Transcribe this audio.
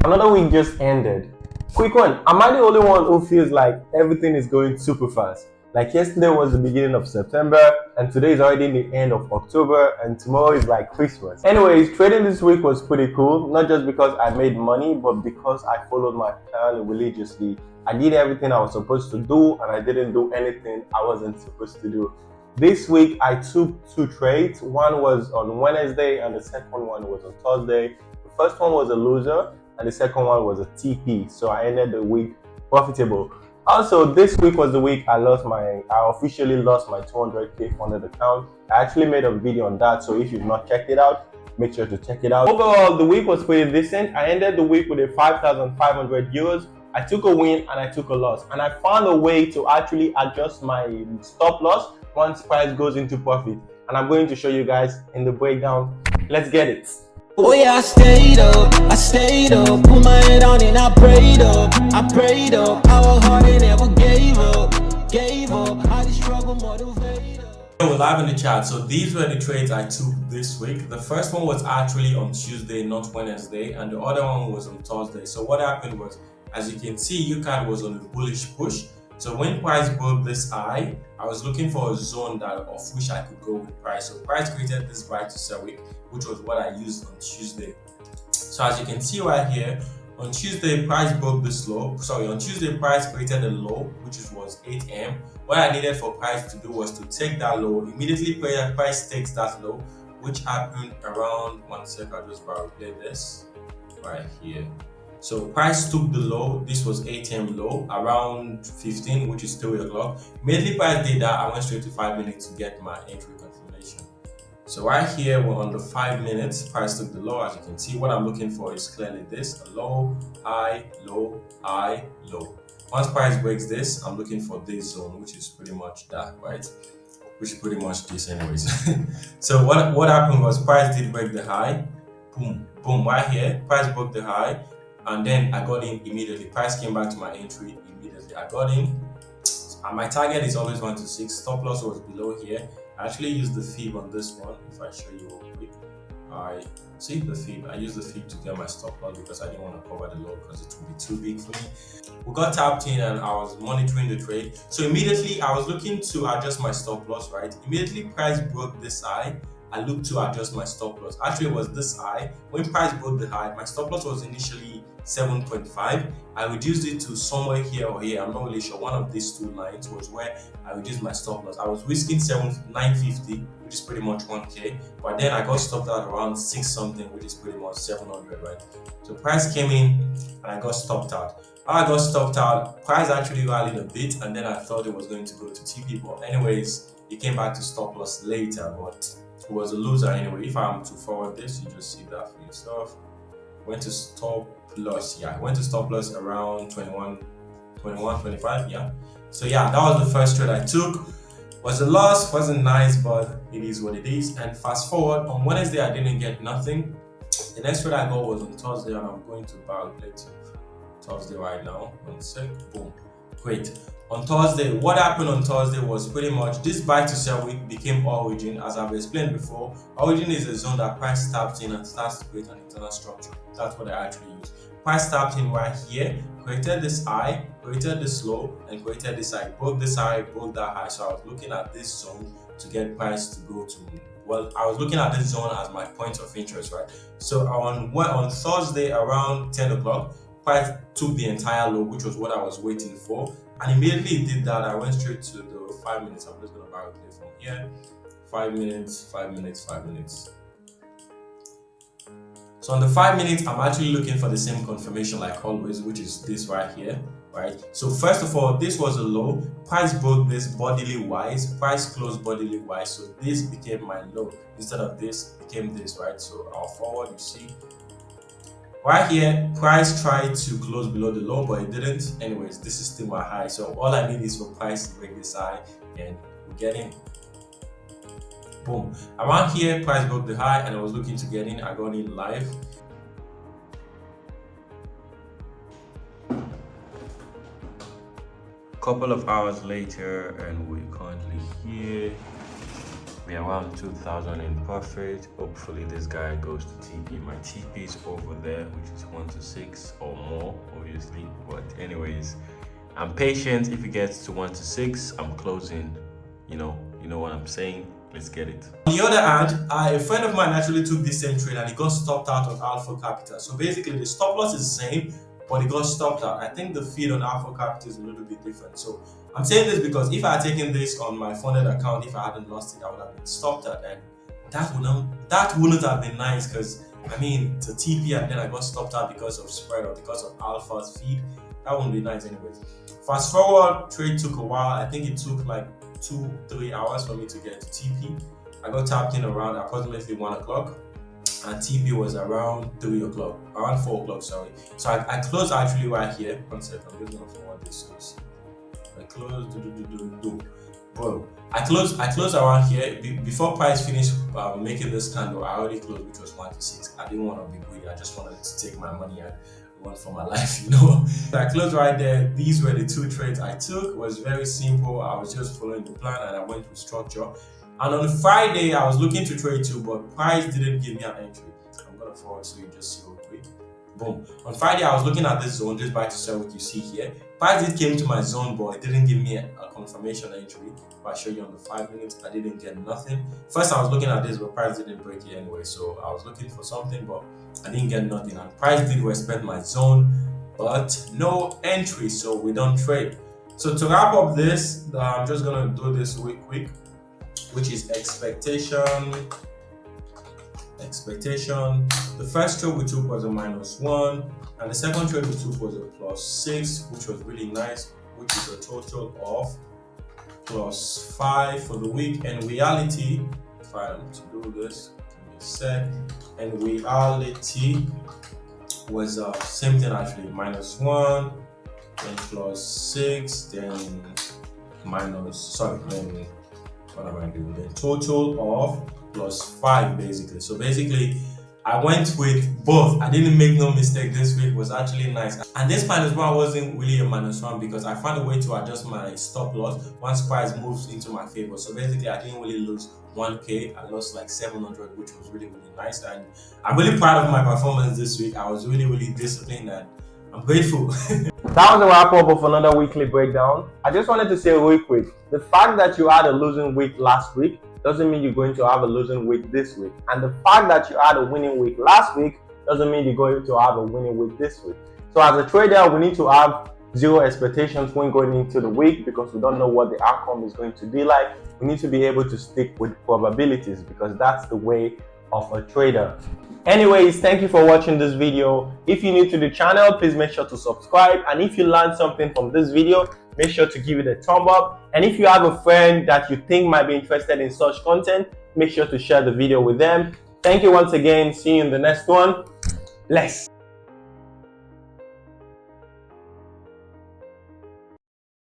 Another week just ended. Quick one, am I the only one who feels like everything is going super fast? Like yesterday was the beginning of September and today is already the end of October and tomorrow is like Christmas. Anyways, trading this week was pretty cool, not just because I made money, but because I followed my plan religiously. I did everything I was supposed to do and I didn't do anything I wasn't supposed to do. This week I took two trades. One was on Wednesday and the second one was on Thursday. The first one was a loser and the second one was a TP. So I ended the week profitable. Also, this week was the week I officially lost my 200k funded account. I actually made a video on that, so if you've not checked it out, make sure to check it out. Overall, the week was pretty decent. I ended the week with a 5,500 euros. I took a win and I took a loss, and I found a way to actually adjust my stop loss once price goes into profit, and I'm going to show you guys in the breakdown. Let's get it. Oh yeah, I stayed up, put my head on and I prayed up, I worked hard and never gave up, how the struggle motivated. We're live in the chat. So these were the trades I took this week. The first one was actually on Tuesday, not Wednesday, and the other one was on Thursday. So what happened was, as you can see, UCAD was on a bullish push. So when price broke this high, I was looking for a zone of which I could go with price. So price created this buy to sell wick, which was what I used on Tuesday. So as you can see right here, on Tuesday price broke this low. On Tuesday price created a low, which was 8 m. What I needed for price to do was to take that low. Immediately price takes that low, which happened around 1 sec. I'll just play this right here. So price took the low. This was 8 m low around 15, which is 3 o'clock. Immediately price did that, I went straight to 5 minutes to get my entry confirmation. So right here, we're on the 5 minutes. Price took the low. As you can see, what I'm looking for is clearly this: a low, high, low, high, low. Once price breaks this, I'm looking for this zone, which is pretty much that, right? Which is pretty much this anyways. So what happened was price did break the high. Boom, boom, right here. Price broke the high. And then I got in immediately. Price came back to my entry immediately. I got in, and my target is always 1 to 6. Stop loss was below here. I actually used the fib on this one. If I show you real quick, I see the fib. I used the fib to get my stop loss because I didn't want to cover the low because it would be too big for me. We got tapped in and I was monitoring the trade. So immediately I was looking to adjust my stop loss, right? Immediately price broke this high. I looked to adjust my stop loss. Actually, it was this high. When price broke the high, my stop loss was initially 7.5. I reduced it to somewhere here or here. I'm not really sure. One of these two lines was where I reduced my stop loss. I was risking 950, which is pretty much 1k. But then I got stopped at around 6 something, which is pretty much 700, right? So price came in and I got stopped out. How I got stopped out, price actually rallied a bit, and then I thought it was going to go to TP. But anyways, it came back to stop loss later. But it was a loser anyway. If I'm to forward this, you just see that for yourself. Went to stop loss, yeah. Went to stop loss around 21, 25, yeah. So yeah, that was the first trade I took. Was a loss, wasn't nice, but it is what it is. And fast forward, on Wednesday I didn't get nothing. The next trade I got was on Thursday, and I'm going to calculate Thursday right now. 1 sec, boom, great. On Thursday, what happened on Thursday was pretty much this buy to sell week became origin. As I've explained before, origin is a zone that price taps in and starts to create an internal structure. That's what I actually use. Price tapped in right here, created this high, created this low, and created this high. Broke this high, broke that high. So I was looking at this zone to get price to go to. Well, I was looking at this zone as my point of interest, right? So on Thursday around 10 o'clock, price took the entire low, which was what I was waiting for. And immediately it did that. I went straight to the 5 minutes. I'm just going to play from here. 5 minutes, 5 minutes, 5 minutes. So on the 5 minutes, I'm actually looking for the same confirmation like always, which is this right here, right? So first of all, this was a low. Price broke this bodily wise. Price closed bodily wise. So this became my low. Instead of this, became this, right? So I'll forward, you see. Right here, price tried to close below the low, but it didn't. Anyways, this is still my high. So all I need is for price to break this high, and we're getting boom. Around here, price broke the high, and I was looking to get in. I got in live. Couple of hours later, and we're currently here. We are around 2,000 in profit. Hopefully this guy goes to TP. My TP is over there, which is 1 to 6 or more, obviously. But anyways, I'm patient. If it gets to 1 to 6, I'm closing. You know what I'm saying. Let's get it. On the other hand, a friend of mine actually took this same trade and he got stopped out on Alpha Capital. So basically, the stop loss is the same, but it got stopped out. I think the feed on Alpha Capital is a little bit different. So I'm saying this because if I had taken this on my funded account, if I hadn't lost it, I would have been stopped out, and that wouldn't have been nice, because I mean, to TP and then I got stopped out because of spread or because of Alpha's feed. That wouldn't be nice anyways. Fast forward, trade took a while. I think it took like 2-3 hours for me to get to TP. I got tapped in around approximately 1 o'clock, and TP was around 3 o'clock, around 4 o'clock, sorry. So I closed actually right here. One second, I'm just gonna forward this. I closed, bro. I closed around here before price finished making this candle. I already closed, which was 1 to 6. I didn't want to be greedy. I just wanted to take my money and run for my life, So I closed right there. These were the 2 trades I took. It was very simple. I was just following the plan and I went with structure. And on Friday, I was looking to trade too, but price didn't give me an entry. I'm gonna forward so you just see real quick. Boom. On Friday, I was looking at this zone, just buy to sell, what you see here. Price did came to my zone, but it didn't give me a confirmation entry. If I show you on the 5 minutes, I didn't get nothing. First, I was looking at this, but price didn't break it anyway. So I was looking for something, but I didn't get nothing. And price did respect my zone, but no entry. So we don't trade. So to wrap up this, I'm just gonna do this real quick, which is expectation. The first trade we took was a -1, and the second trade we took was a +6, which was really nice, which is a total of +5 for the week. And reality, if I am to do this, give me a sec. And reality was same thing actually, -1, then +6, then then what am I doing? Then total of +5 basically. So basically, I went with both. I didn't make no mistake. This week was actually nice. And this -1 wasn't really a -1 because I found a way to adjust my stop loss once price moves into my favor. So basically, I didn't really lose 1K. I lost like 700, which was really, really nice. And I'm really proud of my performance this week. I was really, really disciplined and I'm grateful. That was a wrap up of another weekly breakdown. I just wanted to say real quick, the fact that you had a losing week last week doesn't mean you're going to have a losing week this week. And the fact that you had a winning week last week doesn't mean you're going to have a winning week this week. So as a trader, we need to have zero expectations when going into the week because we don't know what the outcome is going to be like. We need to be able to stick with probabilities because that's the way of a trader. Anyways, thank you for watching this video. If you're new to the channel, please make sure to subscribe. And if you learned something from this video, make sure to give it a thumb up. And if you have a friend that you think might be interested in such content, make sure to share the video with them. Thank you once again. See you in the next one. Bless.